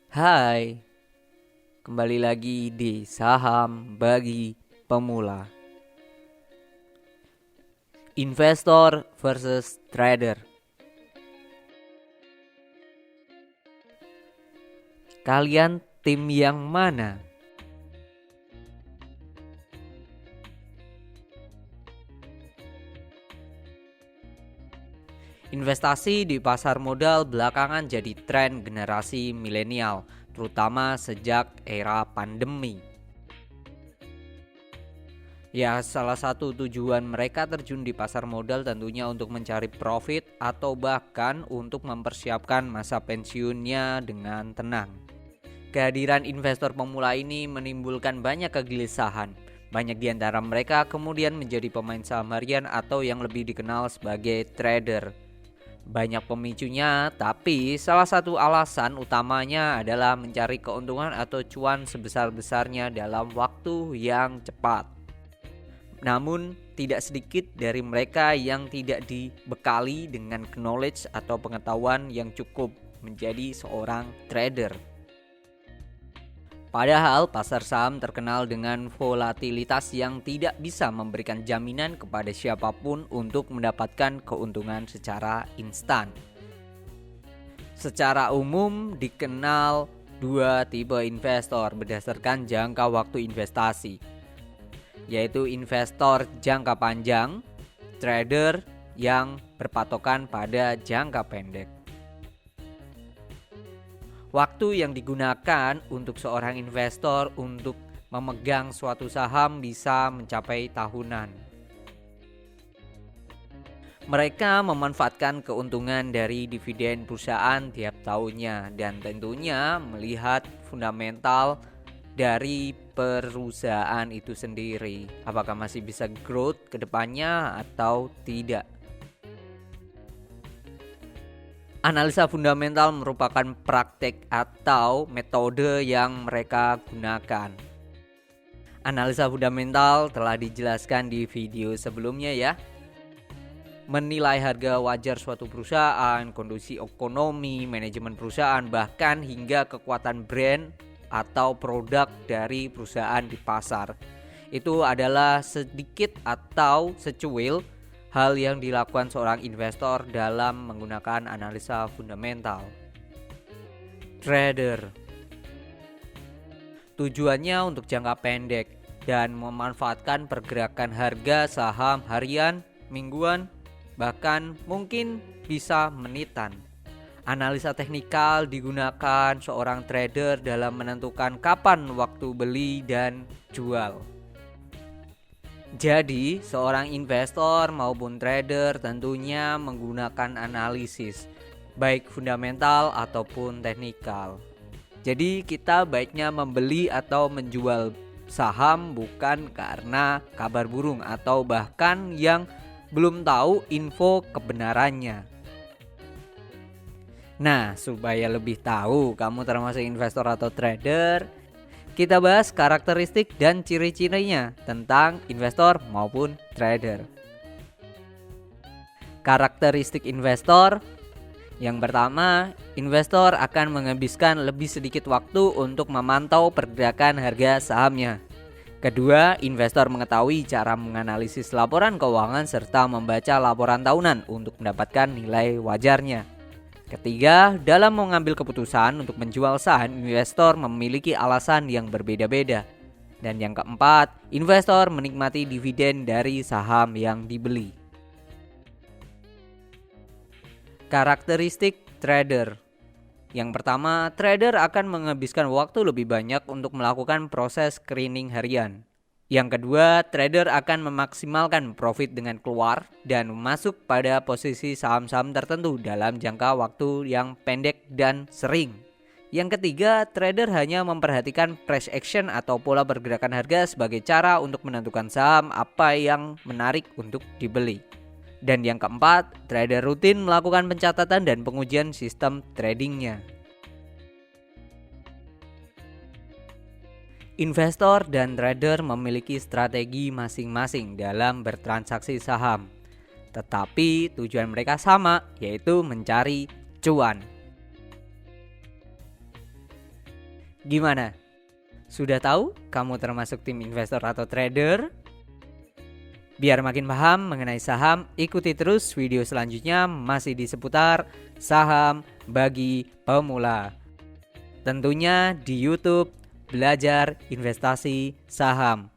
Hai, kembali lagi di Saham Bagi Pemula. Investor versus trader. Kalian tim yang mana? Investasi di pasar modal belakangan jadi tren generasi milenial, terutama sejak era pandemi. Ya, salah satu tujuan mereka terjun di pasar modal tentunya untuk mencari profit atau bahkan untuk mempersiapkan masa pensiunnya dengan tenang. Kehadiran investor pemula ini menimbulkan banyak kegelisahan. Banyak di antara mereka kemudian menjadi pemain saham harian atau yang lebih dikenal sebagai trader. Banyak pemicunya, tapi salah satu alasan utamanya adalah mencari keuntungan atau cuan sebesar-besarnya dalam waktu yang cepat. Namun, tidak sedikit dari mereka yang tidak dibekali dengan knowledge atau pengetahuan yang cukup menjadi seorang trader. Padahal pasar saham terkenal dengan volatilitas yang tidak bisa memberikan jaminan kepada siapapun untuk mendapatkan keuntungan secara instan. Secara umum dikenal dua tipe investor berdasarkan jangka waktu investasi, yaitu investor jangka panjang, trader yang berpatokan pada jangka pendek. Waktu yang digunakan untuk seorang investor untuk memegang suatu saham bisa mencapai tahunan. Mereka memanfaatkan keuntungan dari dividen perusahaan tiap tahunnya dan tentunya melihat fundamental dari perusahaan itu sendiri. Apakah masih bisa growth ke depannya atau tidak? Analisa fundamental merupakan praktek atau metode yang mereka gunakan. Analisa fundamental telah dijelaskan di video sebelumnya ya. Menilai harga wajar suatu perusahaan, kondisi ekonomi, manajemen perusahaan, bahkan hingga kekuatan brand atau produk dari perusahaan di pasar. Itu adalah sedikit atau secuil hal yang dilakukan seorang investor dalam menggunakan analisa fundamental. Trader tujuannya untuk jangka pendek dan memanfaatkan pergerakan harga saham harian, mingguan, bahkan mungkin bisa menitan. Analisa teknikal digunakan seorang trader dalam menentukan kapan waktu beli dan jual. Jadi, seorang investor maupun trader tentunya menggunakan analisis, baik fundamental ataupun teknikal. Jadi, kita baiknya membeli atau menjual saham bukan karena kabar burung atau bahkan yang belum tahu info kebenarannya. Nah, supaya lebih tahu kamu termasuk investor atau trader, kita bahas karakteristik dan ciri-cirinya tentang investor maupun trader. Karakteristik investor. Yang pertama, investor akan menghabiskan lebih sedikit waktu untuk memantau pergerakan harga sahamnya. Kedua, investor mengetahui cara menganalisis laporan keuangan serta membaca laporan tahunan untuk mendapatkan nilai wajarnya. Ketiga, dalam mengambil keputusan untuk menjual saham, investor memiliki alasan yang berbeda-beda. Dan yang keempat, investor menikmati dividen dari saham yang dibeli. Karakteristik trader. Yang pertama, trader akan menghabiskan waktu lebih banyak untuk melakukan proses screening harian. Yang kedua, trader akan memaksimalkan profit dengan keluar dan masuk pada posisi saham-saham tertentu dalam jangka waktu yang pendek dan sering. Yang ketiga, trader hanya memperhatikan price action atau pola pergerakan harga sebagai cara untuk menentukan saham apa yang menarik untuk dibeli. Dan yang keempat, trader rutin melakukan pencatatan dan pengujian sistem tradingnya. Investor dan trader memiliki strategi masing-masing dalam bertransaksi saham. Tetapi tujuan mereka sama, yaitu mencari cuan. Gimana? Sudah tahu kamu termasuk tim investor atau trader? Biar makin paham mengenai saham, ikuti terus video selanjutnya masih di seputar saham bagi pemula. Tentunya di YouTube Belajar Investasi Saham.